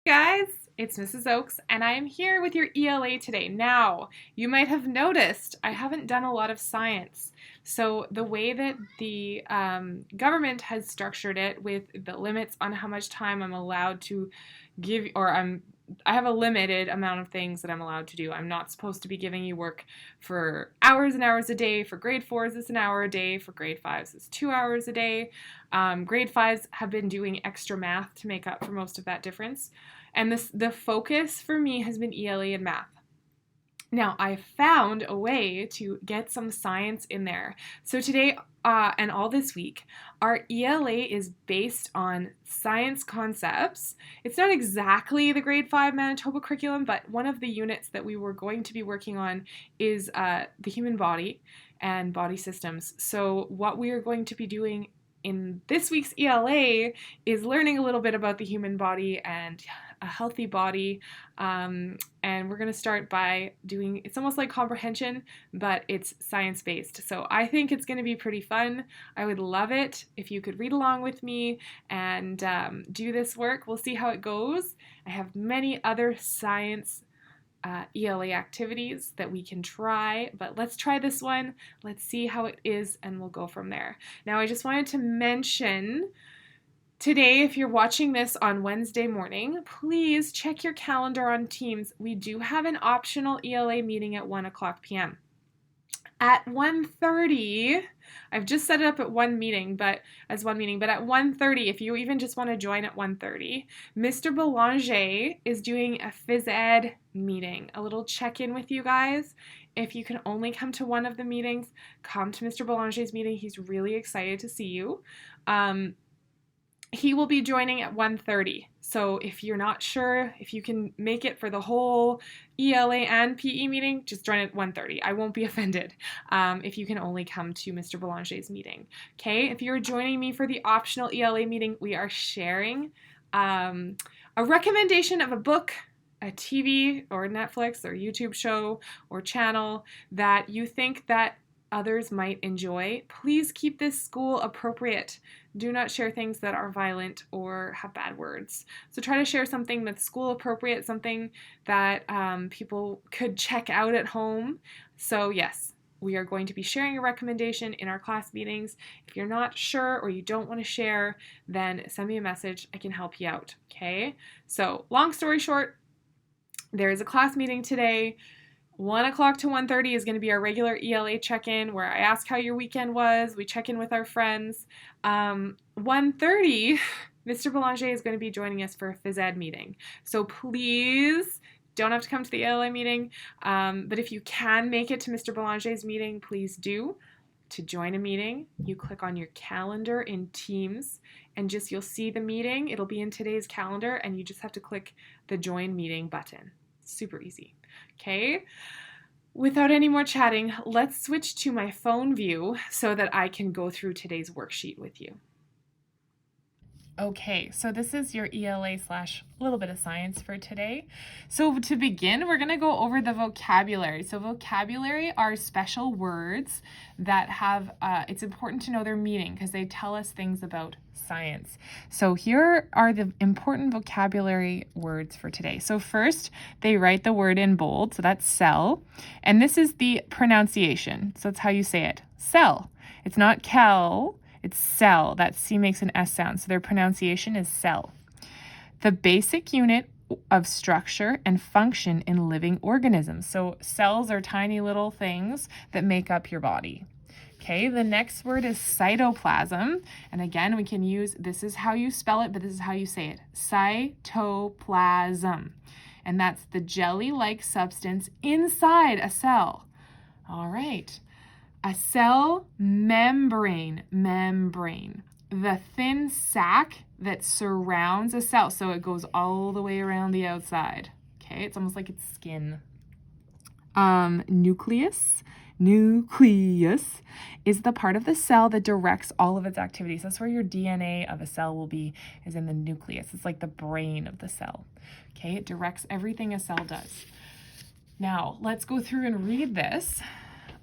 Guys, it's Mrs. Oakes, and I am here with your ELA today. Now, you might have noticed I haven't done a lot of science. So the way that the government has structured it with the limits on how much time I'm allowed to give, I have a limited amount of things that I'm allowed to do. I'm not supposed to be giving you work for hours and hours a day. For grade 4s, it's an hour a day. For grade 5s, it's 2 hours a day. Grade 5s have been doing extra math to make up for most of that difference. And the focus for me has been ELA and math. Now, I found a way to get some science in there. So today and all this week, our ELA is based on science concepts. It's not exactly the grade 5 Manitoba curriculum, but one of the units that we were going to be working on is the human body and body systems. So what we are going to be doing in this week's ELA is learning a little bit about the human body and a healthy body, and we're going to start by doing, it's almost like comprehension, but it's science-based. So I think it's going to be pretty fun. I would love it if you could read along with me and do this work. We'll see how it goes. I have many other science ELA activities that we can try, but let's try this one. Let's see how it is, and we'll go from there. Now, I just wanted to mention today, if you're watching this on Wednesday morning, please check your calendar on Teams. We do have an optional ELA meeting at 1:00 p.m. At 1:30, I've just set it up at one meeting, but at 1:30, if you even just want to join at 1:30, Mr. Belanger is doing a phys ed meeting, a little check-in with you guys. If you can only come to one of the meetings, come to Mr. Belanger's meeting. He's really excited to see you. He will be joining at 1:30. So if you're not sure if you can make it for the whole ELA and PE meeting, just join at 1:30. I won't be offended if you can only come to Mr. Belanger's meeting. Okay, if you're joining me for the optional ELA meeting, we are sharing a recommendation of a book, a TV or Netflix or YouTube show or channel that you think that others might enjoy. Please keep this school appropriate. Do not share things that are violent or have bad words. So try to share something that's school appropriate, something that people could check out at home. So yes, we are going to be sharing a recommendation in our class meetings. If you're not sure or you don't want to share, then send me a message. I can help you out, okay? So long story short, there is a class meeting today. 1:00 to 1:30 is going to be our regular ELA check-in where I ask how your weekend was. We check in with our friends. 1:30, Mr. Belanger is going to be joining us for a phys ed meeting. So please don't have to come to the ELA meeting, but if you can make it to Mr. Belanger's meeting, please do. To join a meeting, you click on your calendar in Teams and you'll see the meeting. It'll be in today's calendar and you just have to click the join meeting button. Super easy. Okay, without any more chatting, let's switch to my phone view so that I can go through today's worksheet with you. Okay, so this is your ELA / a little bit of science for today. So to begin, we're going to go over the vocabulary. So vocabulary are special words that have, it's important to know their meaning because they tell us things about science. So here are the important vocabulary words for today. So first, they write the word in bold, so that's cell. And this is the pronunciation. So that's how you say it, cell. It's not kel. It's cell. That C makes an S sound, so their pronunciation is cell. The basic unit of structure and function in living organisms. So cells are tiny little things that make up your body. Okay, the next word is cytoplasm. And again, we can use, this is how you spell it, but this is how you say it. Cytoplasm. And that's the jelly-like substance inside a cell. All right. A cell membrane, the thin sac that surrounds a cell. So it goes all the way around the outside. Okay, it's almost like it's skin. Nucleus is the part of the cell that directs all of its activities. That's where your DNA of a cell will be, is in the nucleus. It's like the brain of the cell. Okay, it directs everything a cell does. Now, let's go through and read this.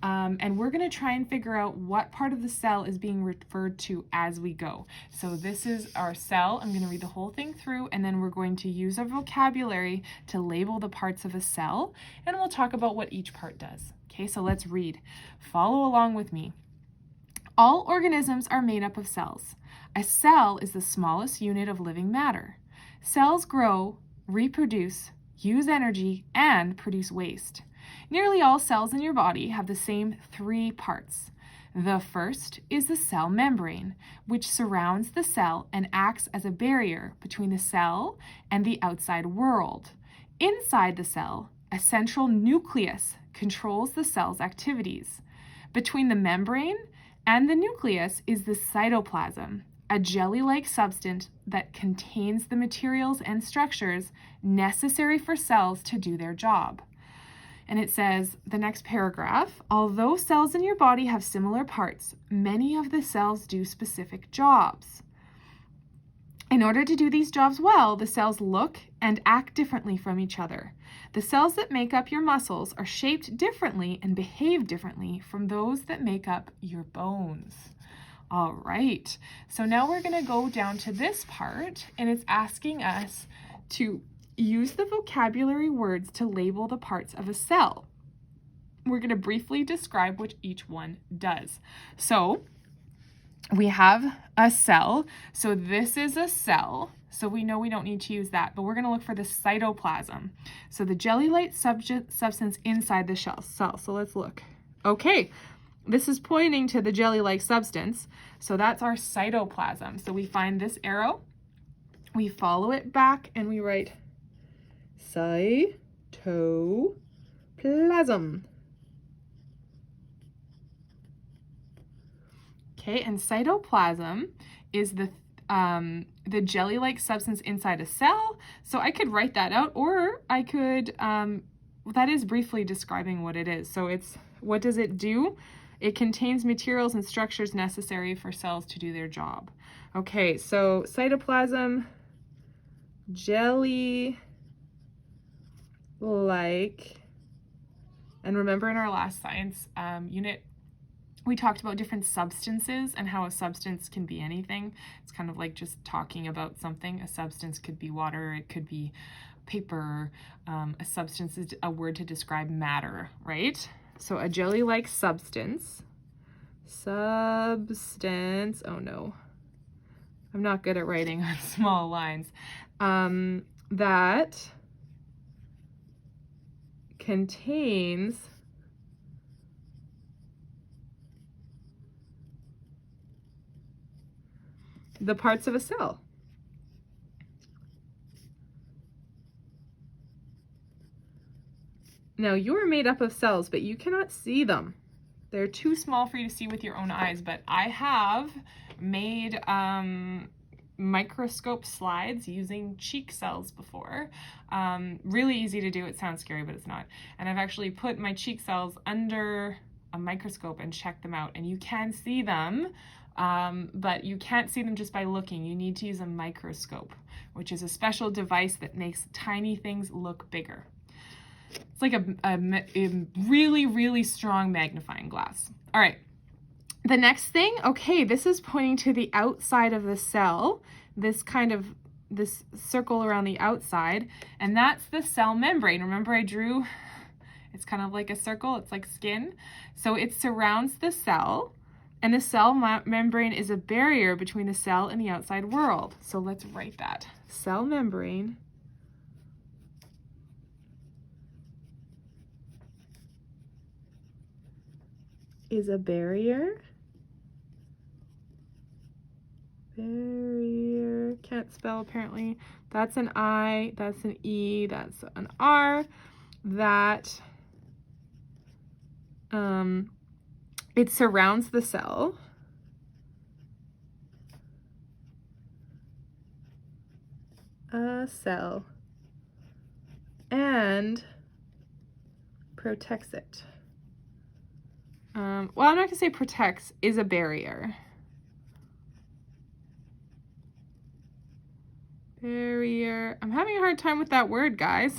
And we're going to try and figure out what part of the cell is being referred to as we go. So this is our cell. I'm going to read the whole thing through, and then we're going to use our vocabulary to label the parts of a cell, and we'll talk about what each part does. Okay, so let's read. Follow along with me. All organisms are made up of cells. A cell is the smallest unit of living matter. Cells grow, reproduce, use energy, and produce waste. Nearly all cells in your body have the same 3 parts. The first is the cell membrane, which surrounds the cell and acts as a barrier between the cell and the outside world. Inside the cell, a central nucleus controls the cell's activities. Between the membrane and the nucleus is the cytoplasm, a jelly-like substance that contains the materials and structures necessary for cells to do their job. And it says, the next paragraph, although cells in your body have similar parts, many of the cells do specific jobs. In order to do these jobs well, the cells look and act differently from each other. The cells that make up your muscles are shaped differently and behave differently from those that make up your bones. All right, so now we're going to go down to this part, and it's asking us to use the vocabulary words to label the parts of a cell. We're going to briefly describe what each one does. So we have a cell. So this is a cell. So we know we don't need to use that, but we're going to look for the cytoplasm. So the jelly-like substance inside the cell. So let's look. Okay, this is pointing to the jelly-like substance. So that's our cytoplasm. So we find this arrow, we follow it back, and we write cytoplasm. Okay, and cytoplasm is the jelly-like substance inside a cell. So I could write that out, or I could, that is briefly describing what it is. So it's, what does it do? It contains materials and structures necessary for cells to do their job. Okay, so cytoplasm, jelly-like, and remember in our last science unit, we talked about different substances and how a substance can be anything. It's kind of like just talking about something. A substance could be water, it could be paper. A substance is a word to describe matter, right? So a jelly-like substance, oh no, I'm not good at writing on small lines, that contains the parts of a cell. Now, you are made up of cells, but you cannot see them. They're too small for you to see with your own eyes, but I have made microscope slides using cheek cells before. Really easy to do. It sounds scary, but it's not. And I've actually put my cheek cells under a microscope and checked them out, and you can see them, but you can't see them just by looking. You need to use a microscope, which is a special device that makes tiny things look bigger. It's like a really, really strong magnifying glass. All right, the next thing, okay, this is pointing to the outside of the cell, this circle around the outside, and that's the cell membrane. Remember I drew, it's kind of like a circle, it's like skin. So it surrounds the cell, and the cell membrane is a barrier between the cell and the outside world. So let's write that. Cell membrane is a barrier. Can't spell apparently. That's an I, that's an E, that's an R. That it surrounds the cell. A cell. And protects it. Well, I'm not going to say protects, is a barrier. Barrier. I'm having a hard time with that word, guys.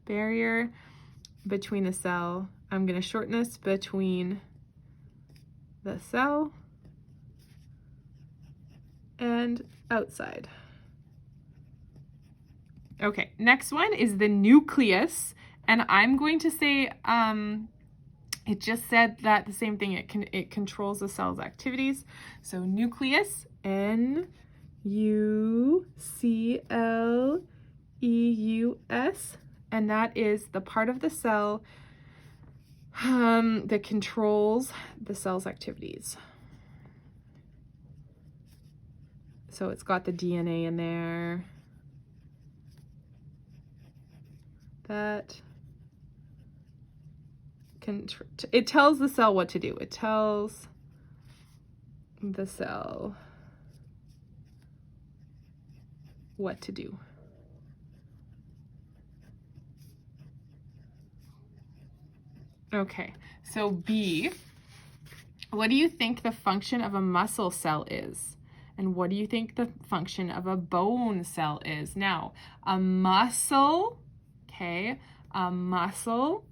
Barrier between the cell. I'm going to shorten this between the cell and outside. Okay, next one is the nucleus, and I'm going to say it just said that the same thing. It controls the cell's activities. So nucleus, N-U-C-L-E-U-S, and that is the part of the cell that controls the cell's activities. So it's got the DNA in there. That it tells the cell what to do. It tells the cell what to do. Okay, so B, what do you think the function of a muscle cell is? And what do you think the function of a bone cell is? Now, a muscle, okay, a muscle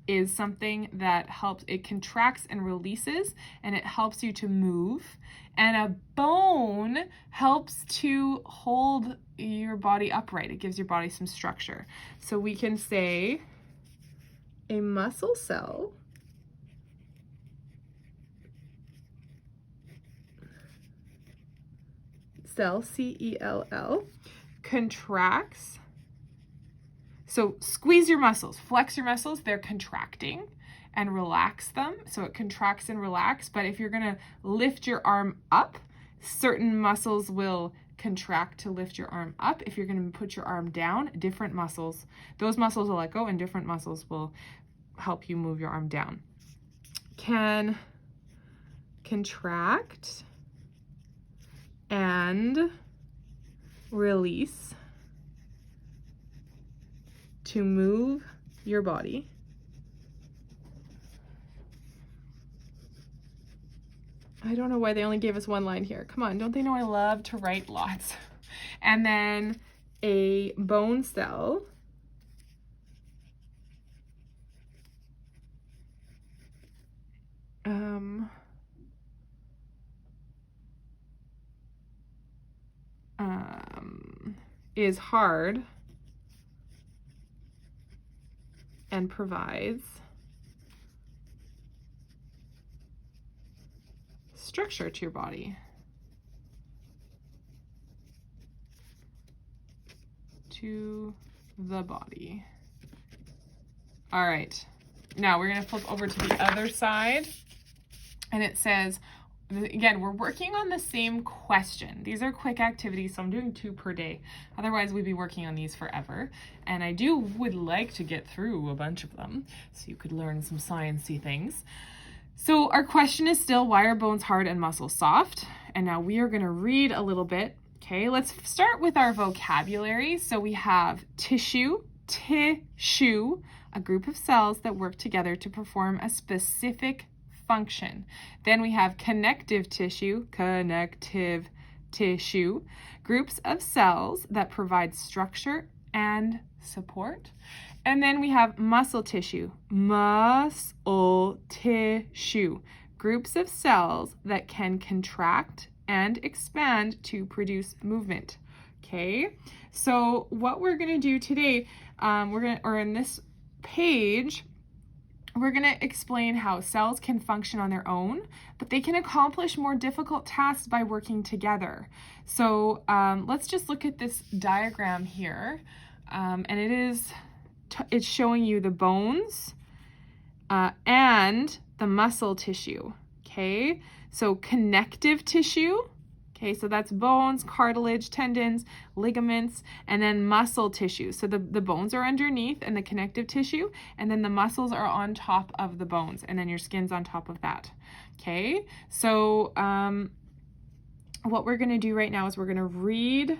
is something that helps, it contracts and releases, and it helps you to move. And a bone helps to hold your body upright. It gives your body some structure. So we can say a muscle cell C-E-L-L, contracts. So squeeze your muscles, flex your muscles, they're contracting, and relax them. So it contracts and relax, but if you're gonna lift your arm up, certain muscles will contract to lift your arm up. If you're gonna put your arm down, different muscles, those muscles will let go and different muscles will help you move your arm down. Can contract and release to move your body. I don't know why they only gave us one line here. Come on, don't they know I love to write lots? And then a bone cell is hard and provides structure to your body. To the body. All right, now we're gonna flip over to the other side, and it says, again, we're working on the same question. These are quick activities, so I'm doing 2 per day. Otherwise, we'd be working on these forever. And I would like to get through a bunch of them so you could learn some sciencey things. So our question is still, why are bones hard and muscles soft? And now we are going to read a little bit. Okay, let's start with our vocabulary. So we have tissue, a group of cells that work together to perform a specific function. Then we have connective tissue, groups of cells that provide structure and support. And then we have muscle tissue, groups of cells that can contract and expand to produce movement. Okay, so what we're going to do today, in this page, we're going to explain how cells can function on their own, but they can accomplish more difficult tasks by working together. So let's just look at this diagram here, and it's showing you the bones and the muscle tissue. Okay, so connective tissue. Okay, so that's bones, cartilage, tendons, ligaments, and then muscle tissue. So the bones are underneath and the connective tissue, and then the muscles are on top of the bones, and then your skin's on top of that. Okay, so what we're going to do right now is we're going to read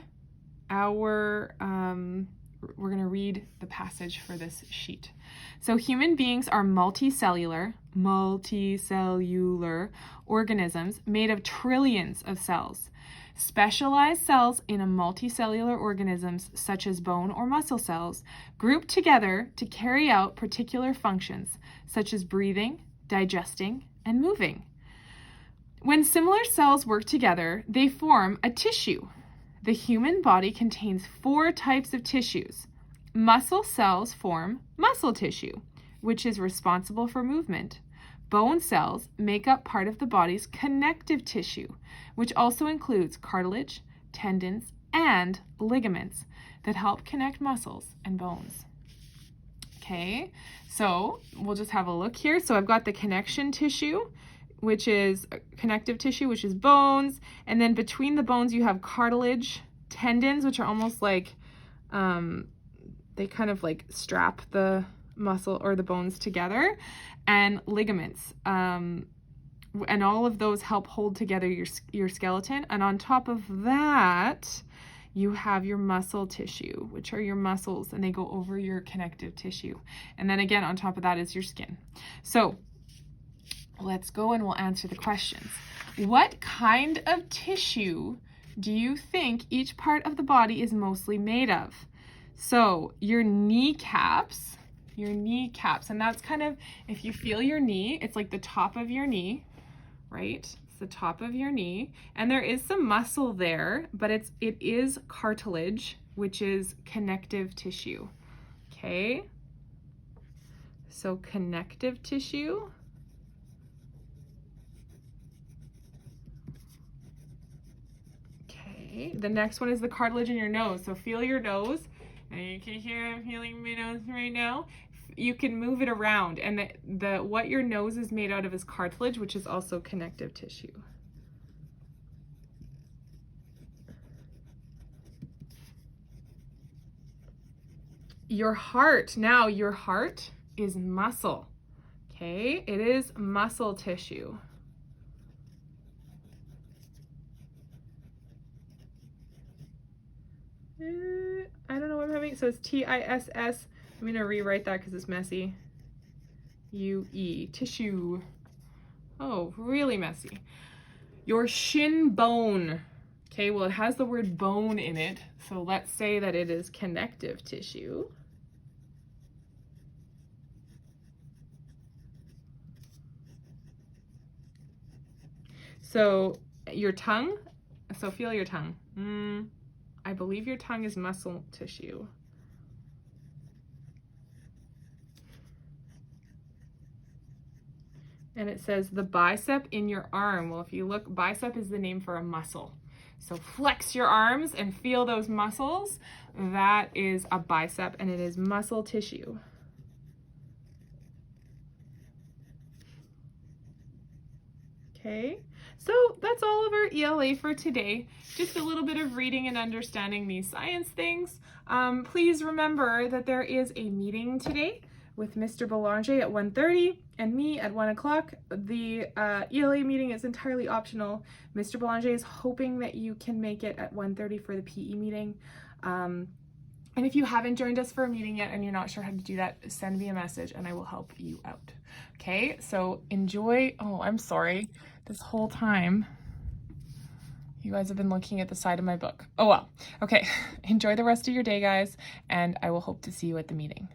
the passage for this sheet. So human beings are multicellular organisms made of trillions of cells. Specialized cells in a multicellular organisms, such as bone or muscle cells, group together to carry out particular functions, such as breathing, digesting, and moving. When similar cells work together, they form a tissue. The human body contains 4 types of tissues. Muscle cells form muscle tissue, which is responsible for movement. Bone cells make up part of the body's connective tissue, which also includes cartilage, tendons, and ligaments that help connect muscles and bones. Okay, so we'll just have a look here. So I've got the connection tissue, which is connective tissue, which is bones. And then between the bones, you have cartilage, tendons, which are almost like, they kind of like strap the muscle or the bones together, and ligaments. And all of those help hold together your skeleton. And on top of that, you have your muscle tissue, which are your muscles, and they go over your connective tissue. And then again, on top of that is your skin. So let's go and we'll answer the questions. What kind of tissue do you think each part of the body is mostly made of? So your kneecaps, and that's kind of, if you feel your knee, it's like the top of your knee, right? It's the top of your knee, and there is some muscle there, but it is cartilage, which is connective tissue. Okay, so connective tissue. Okay, the next one is the cartilage in your nose. So feel your nose, and you can hear I'm feeling my nose right now. You can move it around, and what your nose is made out of is cartilage, which is also connective tissue. Your heart, now your heart is muscle. Okay, it is muscle tissue. I don't know what I'm having. So it's TISS. I'm going to rewrite that because it's messy. UE, tissue. Oh, really messy. Your shin bone. Okay, well, it has the word bone in it. So let's say that it is connective tissue. So your tongue. So feel your tongue. I believe your tongue is muscle tissue. And it says the bicep in your arm. Well, if you look, bicep is the name for a muscle. So flex your arms and feel those muscles. That is a bicep, and it is muscle tissue. Okay, so that's all of our ELA for today. Just a little bit of reading and understanding these science things. Please remember that there is a meeting today with Mr. Belanger at 1:30 and me at 1 o'clock. The ELA meeting is entirely optional. Mr. Belanger is hoping that you can make it at 1:30 for the PE meeting. And if you haven't joined us for a meeting yet and you're not sure how to do that, send me a message and I will help you out. Okay, so enjoy. Oh, I'm sorry. This whole time, you guys have been looking at the side of my book. Oh well. Okay, enjoy the rest of your day, guys, and I will hope to see you at the meeting.